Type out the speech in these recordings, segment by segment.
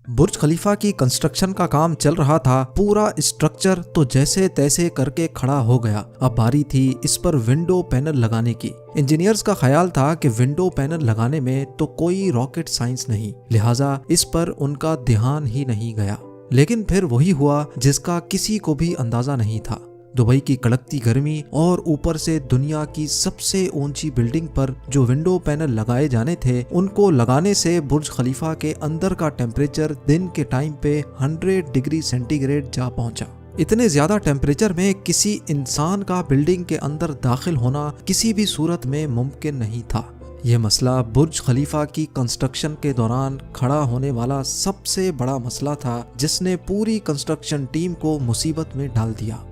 बुर्ज खलीफा की कंस्ट्रक्शन का काम चल रहा था। पूरा स्ट्रक्चर तो जैसे तैसे करके खड़ा हो गया। अब बारी थी इस पर विंडो पैनल लगाने की। इंजीनियर्स का ख्याल था कि विंडो पैनल लगाने में तो कोई रॉकेट साइंस नहीं, लिहाजा इस पर उनका ध्यान ही नहीं गया। लेकिन फिर वही हुआ जिसका किसी को भी अंदाजा नहीं था। दुबई की कड़कती गर्मी और ऊपर से दुनिया की सबसे ऊंची बिल्डिंग पर जो विंडो पैनल लगाए जाने थे, उनको लगाने से बुर्ज खलीफा के अंदर का टेम्परेचर दिन के टाइम पे 100 डिग्री सेंटीग्रेड जा पहुंचा। इतने ज्यादा टेम्परेचर में किसी इंसान का बिल्डिंग के अंदर दाखिल होना किसी भी सूरत में मुमकिन नहीं था। यह मसला बुर्ज खलीफा की कंस्ट्रक्शन के दौरान खड़ा होने वाला सबसे बड़ा मसला था, जिसने पूरी कंस्ट्रक्शन टीम को मुसीबत में डाल दिया।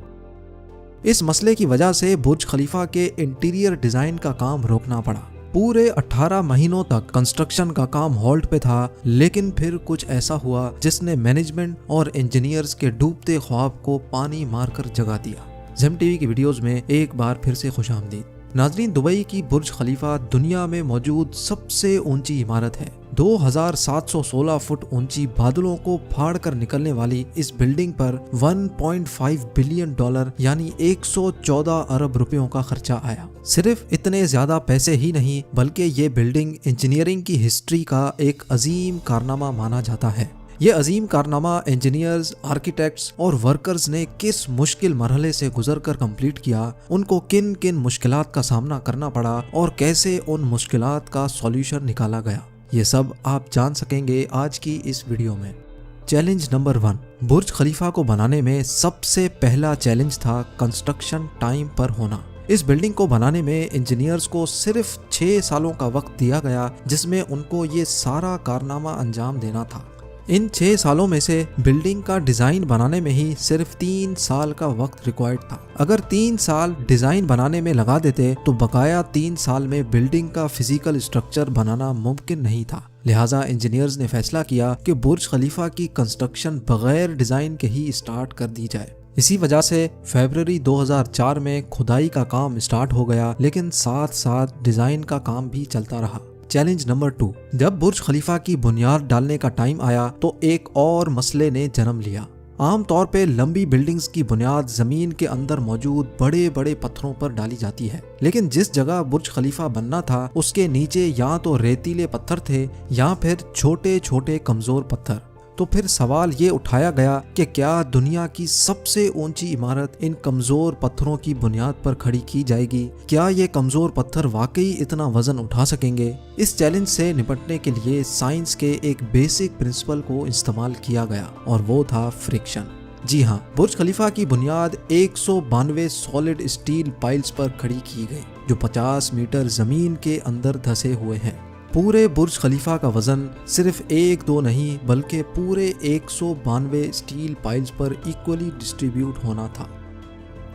इस मसले की वजह से बुर्ज खलीफा के इंटीरियर डिजाइन का काम रोकना पड़ा। पूरे 18 महीनों तक कंस्ट्रक्शन का काम होल्ड पे था, लेकिन फिर कुछ ऐसा हुआ जिसने मैनेजमेंट और इंजीनियर्स के डूबते ख्वाब को पानी मारकर जगा दिया। ज़ेम टीवी की वीडियोस में एक बार फिर से खुशामदीद। नाजरीन, दुबई की बुर्ज खलीफा दुनिया में मौजूद सबसे ऊंची इमारत है। 2716 फुट ऊंची, बादलों को फाड़ कर निकलने वाली इस बिल्डिंग पर $1.5 बिलियन यानी 114 अरब रुपयों का खर्चा आया। सिर्फ इतने ज्यादा पैसे ही नहीं, बल्कि ये बिल्डिंग इंजीनियरिंग की हिस्ट्री का एक अजीम कारनामा माना जाता है। ये अजीम कारनामा इंजीनियर्स, आर्किटेक्ट्स और वर्कर्स ने किस मुश्किल मरहले से गुजरकर कंप्लीट किया, उनको किन किन मुश्किलात का सामना करना पड़ा और कैसे उन मुश्किलात का सॉल्यूशन निकाला गया, ये सब आप जान सकेंगे आज की इस वीडियो में। चैलेंज नंबर 1, बुर्ज खलीफा को बनाने में सबसे पहला चैलेंज था कंस्ट्रक्शन टाइम पर होना। इस बिल्डिंग को बनाने में इंजीनियर्स को सिर्फ 6 सालों का वक्त दिया गया, जिसमें उनको ये सारा कारनामा अंजाम देना था। इन 6 सालों में से बिल्डिंग का डिजाइन बनाने में ही सिर्फ 3 साल का वक्त रिक्वायर्ड था। अगर 3 साल डिजाइन बनाने में लगा देते तो बकाया 3 साल में बिल्डिंग का फिजिकल स्ट्रक्चर बनाना मुमकिन नहीं था। लिहाजा इंजीनियर्स ने फैसला किया कि बुर्ज खलीफा की कंस्ट्रक्शन बगैर डिजाइन के ही स्टार्ट कर दी जाए। इसी वजह से फरवरी 2004 में खुदाई का काम स्टार्ट हो गया, लेकिन साथ साथ डिजाइन का काम भी चलता रहा। चैलेंज नंबर 2, जब बुर्ज खलीफा की बुनियाद डालने का टाइम आया तो एक और मसले ने जन्म लिया। आम तौर पे लंबी बिल्डिंग्स की बुनियाद जमीन के अंदर मौजूद बड़े बड़े पत्थरों पर डाली जाती है, लेकिन जिस जगह बुर्ज खलीफा बनना था उसके नीचे या तो रेतीले पत्थर थे या फिर छोटे छोटे कमजोर पत्थर। तो फिर सवाल ये उठाया गया कि क्या दुनिया की सबसे ऊंची इमारत इन कमजोर पत्थरों की बुनियाद पर खड़ी की जाएगी? क्या ये कमजोर पत्थर वाकई इतना वजन उठा सकेंगे? इस चैलेंज से निपटने के लिए साइंस के एक बेसिक प्रिंसिपल को इस्तेमाल किया गया और वो था फ्रिक्शन। जी हाँ, बुर्ज खलीफा की बुनियाद 192 सॉलिड स्टील पाइल्स पर खड़ी की गई, जो 50 मीटर जमीन के अंदर धंसे हुए हैं। पूरे बुर्ज खलीफा का वजन सिर्फ 1-2 नहीं, बल्कि पूरे 192 स्टील पाइल्स पर इक्वली डिस्ट्रीब्यूट होना था।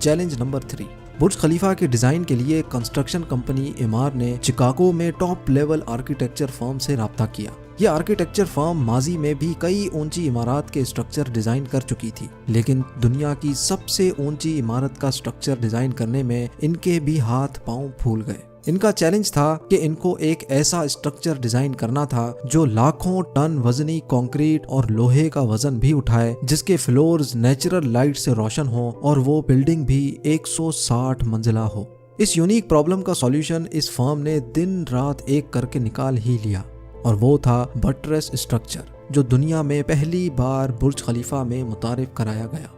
चैलेंज नंबर 3, बुर्ज खलीफा के डिजाइन के लिए कंस्ट्रक्शन कंपनी एमार ने शिकागो में टॉप लेवल आर्किटेक्चर फर्म से राब्ता किया। यह आर्किटेक्चर फर्म माजी में भी कई ऊंची इमारत के स्ट्रक्चर डिजाइन कर चुकी थी, लेकिन दुनिया की सबसे ऊंची इमारत का स्ट्रक्चर डिजाइन करने में इनके भी हाथ पांव फूल गए। इनका चैलेंज था कि इनको एक ऐसा स्ट्रक्चर डिजाइन करना था जो लाखों टन वजनी कंक्रीट और लोहे का वजन भी उठाए, जिसके फ्लोर्स नेचुरल लाइट से रोशन हो और वो बिल्डिंग भी 160 मंजिला हो। इस यूनिक प्रॉब्लम का सॉल्यूशन इस फर्म ने दिन रात एक करके निकाल ही लिया, और वो था बटरेस स्ट्रक्चर, जो दुनिया में पहली बार बुर्ज खलीफा में मुतारिफ कराया गया।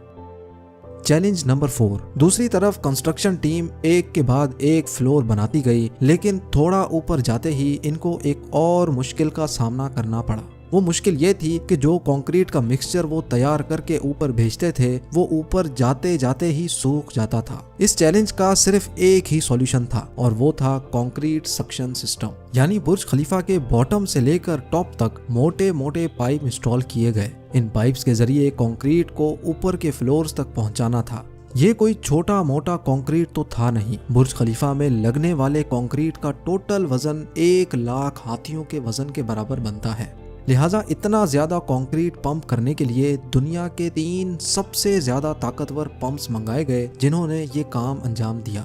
चैलेंज नंबर 4, दूसरी तरफ कंस्ट्रक्शन टीम एक के बाद एक फ्लोर बनाती गई, लेकिन थोड़ा ऊपर जाते ही इनको एक और मुश्किल का सामना करना पड़ा। वो मुश्किल ये थी कि जो कंक्रीट का मिक्सचर वो तैयार करके ऊपर भेजते थे, वो ऊपर जाते जाते ही सूख जाता था। इस चैलेंज का सिर्फ एक ही सॉल्यूशन था, और वो था कंक्रीट सक्शन सिस्टम। यानी बुर्ज खलीफा के बॉटम से लेकर टॉप तक मोटे मोटे पाइप इंस्टॉल किए गए। इन पाइप्स के जरिए कंक्रीट को ऊपर के फ्लोर्स तक पहुंचाना था। ये कोई छोटा मोटा कंक्रीट तो था नहीं। बुर्ज खलीफा में लगने वाले कंक्रीट का टोटल वजन 1 लाख हाथियों के वजन के बराबर बनता है। लिहाजा इतना ज्यादा कंक्रीट पंप करने के लिए दुनिया के 3 सबसे ज्यादा ताकतवर पंप्स मंगाए गए, जिन्होंने ये काम अंजाम दिया।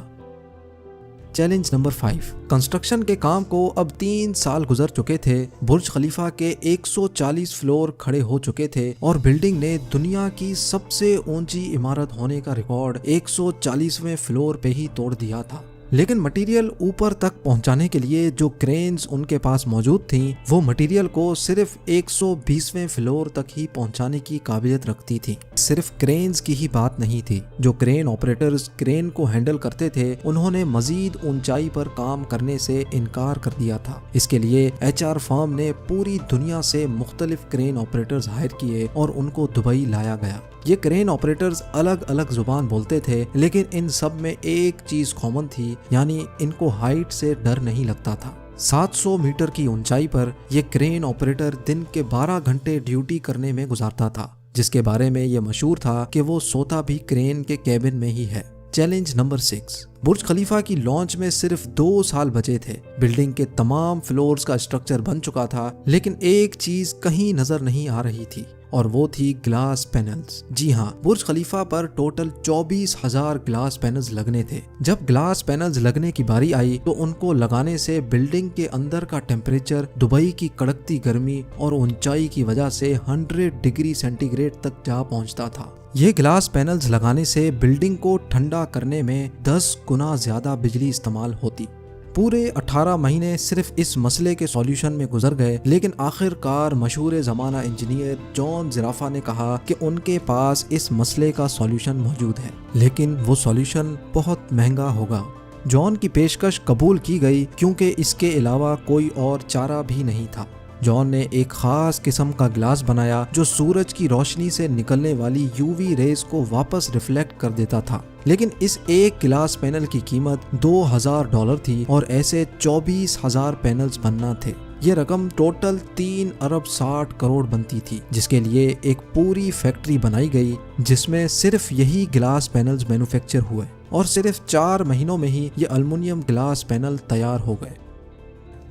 Challenge number 5। कंस्ट्रक्शन के काम को अब 3 साल गुजर चुके थे। बुर्ज खलीफा के 140 फ्लोर खड़े हो चुके थे और बिल्डिंग ने दुनिया की सबसे ऊंची इमारत होने का रिकॉर्ड 140वें फ्लोर पे ही तोड़ दिया था। लेकिन मटेरियल ऊपर तक पहुंचाने के लिए जो क्रेन्स उनके पास मौजूद थीं, वो मटेरियल को सिर्फ 120वें फ्लोर तक ही पहुंचाने की काबिलियत रखती थी। सिर्फ क्रेन्स की ही बात नहीं थी, जो क्रेन ऑपरेटर्स क्रेन को हैंडल करते थे उन्होंने मजीद ऊंचाई पर काम करने से इनकार कर दिया था। इसके लिए HR फर्म ने पूरी दुनिया से मुख्तलिफ क्रेन ऑपरेटर्स हायर किए और उनको दुबई लाया गया। ये क्रेन ऑपरेटर्स अलग अलग जुबान बोलते थे, लेकिन इन सब में एक चीज कॉमन थी, यानी इनको हाइट से डर नहीं लगता था। 700 मीटर की ऊंचाई पर ये क्रेन ऑपरेटर दिन के 12 घंटे ड्यूटी करने में गुजारता था, जिसके बारे में ये मशहूर था कि वो सोता भी क्रेन के कैबिन में ही है। Challenge number 6। बुर्ज खलीफा की लॉन्च में सिर्फ 2 साल बचे थे। बिल्डिंग के तमाम फ्लोर्स का स्ट्रक्चर बन चुका था, लेकिन एक चीज कहीं नजर नहीं आ रही थी और वो थी ग्लास पैनल्स। जी हाँ, बुर्ज खलीफा पर टोटल 24,000 ग्लास पैनल्स लगने थे। जब ग्लास पैनल्स लगने की बारी आई तो उनको लगाने से बिल्डिंग के अंदर का टेम्परेचर दुबई की कड़कती गर्मी और ऊंचाई की वजह से 100 डिग्री सेंटीग्रेड तक जा पहुंचता था। ये ग्लास पैनल्स लगाने से बिल्डिंग को ठंडा करने में 10 गुना ज्यादा बिजली इस्तेमाल होती। पूरे 18 महीने सिर्फ इस मसले के सॉल्यूशन में गुजर गए, लेकिन आखिरकार मशहूर ज़माना इंजीनियर जॉन ज़राफा ने कहा कि उनके पास इस मसले का सॉल्यूशन मौजूद है, लेकिन वो सॉल्यूशन बहुत महंगा होगा। जॉन की पेशकश कबूल की गई क्योंकि इसके अलावा कोई और चारा भी नहीं था। जॉन ने एक खास किस्म का ग्लास बनाया जो सूरज की रोशनी से निकलने वाली UV रेज को वापस रिफ्लेक्ट कर देता था। लेकिन इस एक ग्लास पैनल की कीमत $2,000 थी और ऐसे 24,000 पैनल्स बनना थे। ये रकम टोटल 3 अरब 60 करोड़ बनती थी, जिसके लिए एक पूरी फैक्ट्री बनाई गई जिसमें सिर्फ यही ग्लास पैनल्स मैन्युफैक्चर हुए और सिर्फ 4 महीनों में ही ये एल्युमिनियम ग्लास पैनल तैयार हो गए।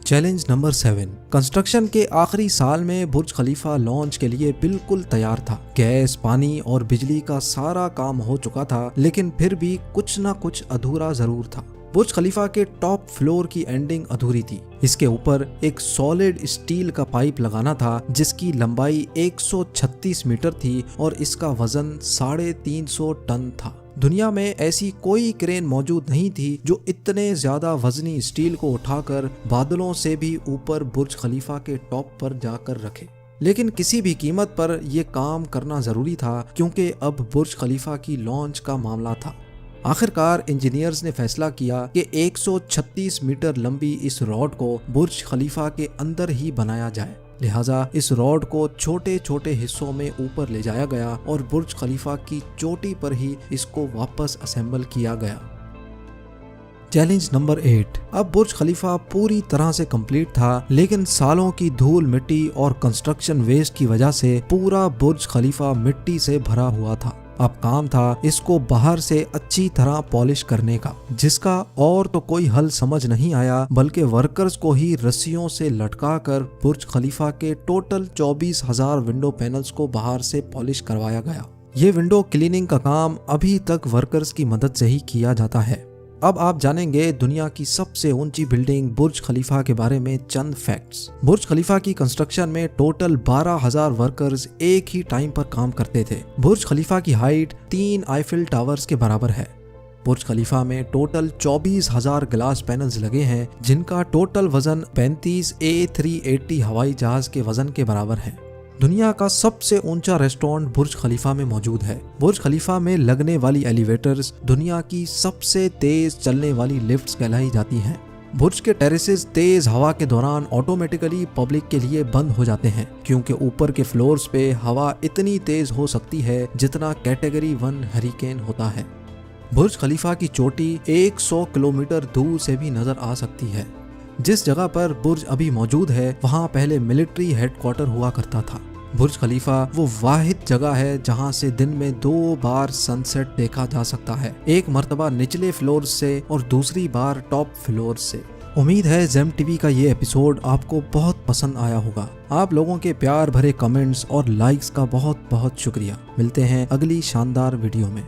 Challenge number 7। कंस्ट्रक्शन के आखिरी साल में बुर्ज खलीफा लॉन्च के लिए बिल्कुल तैयार था। गैस, पानी और बिजली का सारा काम हो चुका था, लेकिन फिर भी कुछ ना कुछ अधूरा जरूर था। बुर्ज खलीफा के टॉप फ्लोर की एंडिंग अधूरी थी। इसके ऊपर एक सॉलिड स्टील का पाइप लगाना था जिसकी लंबाई 136 मीटर थी और इसका वजन 350 टन था। दुनिया में ऐसी कोई क्रेन मौजूद नहीं थी जो इतने ज्यादा वजनी स्टील को उठाकर बादलों से भी ऊपर बुर्ज खलीफा के टॉप पर जाकर रखे। लेकिन किसी भी कीमत पर यह काम करना जरूरी था क्योंकि अब बुर्ज खलीफा की लॉन्च का मामला था। आखिरकार इंजीनियर्स ने फैसला किया कि 136 मीटर लंबी इस रॉड को बुर्ज खलीफा के अंदर ही बनाया जाए। लिहाजा इस रॉड को छोटे छोटे हिस्सों में ऊपर ले जाया गया और बुर्ज खलीफा की चोटी पर ही इसको वापस असेंबल किया गया। Challenge number 8। अब बुर्ज खलीफा पूरी तरह से कंप्लीट था, लेकिन सालों की धूल मिट्टी और कंस्ट्रक्शन वेस्ट की वजह से पूरा बुर्ज खलीफा मिट्टी से भरा हुआ था। अब काम था इसको बाहर से अच्छी तरह पॉलिश करने का, जिसका और तो कोई हल समझ नहीं आया, बल्कि वर्कर्स को ही रस्सियों से लटकाकर बुर्ज खलीफा के टोटल 24,000 विंडो पैनल्स को बाहर से पॉलिश करवाया गया। ये विंडो क्लीनिंग का काम अभी तक वर्कर्स की मदद से ही किया जाता है। अब आप जानेंगे दुनिया की सबसे ऊंची बिल्डिंग बुर्ज खलीफा के बारे में चंद फैक्ट्स। बुर्ज खलीफा की कंस्ट्रक्शन में टोटल 12,000 वर्कर्स एक ही टाइम पर काम करते थे। बुर्ज खलीफा की हाइट 3 आईफिल टावर्स के बराबर है। बुर्ज खलीफा में टोटल 24,000 ग्लास पैनल्स लगे हैं, जिनका टोटल वजन 35 A380 हवाई जहाज के वजन के बराबर है। दुनिया का सबसे ऊंचा रेस्टोरेंट बुर्ज खलीफा में मौजूद है। बुर्ज खलीफा में लगने वाली एलिवेटर्स दुनिया की सबसे तेज चलने वाली लिफ्ट्स कहलाई जाती हैं। बुर्ज के टेरेसेस तेज हवा के दौरान ऑटोमेटिकली पब्लिक के लिए बंद हो जाते हैं, क्योंकि ऊपर के फ्लोर्स पे हवा इतनी तेज हो सकती है जितना कैटेगरी 1 हरिकेन होता है। बुर्ज खलीफा की चोटी 100 किलोमीटर दूर से भी नजर आ सकती है। जिस जगह पर बुर्ज अभी मौजूद है वहाँ पहले मिलिट्री हेडक्वार्टर हुआ करता था। बुर्ज खलीफा वो वाहिद जगह है जहाँ से दिन में 2 बार सनसेट देखा जा सकता है, एक मर्तबा निचले फ्लोर से और दूसरी बार टॉप फ्लोर से। उम्मीद है ज़ेम टीवी का ये एपिसोड आपको बहुत पसंद आया होगा। आप लोगों के प्यार भरे कमेंट्स और लाइक्स का बहुत बहुत शुक्रिया। मिलते हैं अगली शानदार वीडियो में।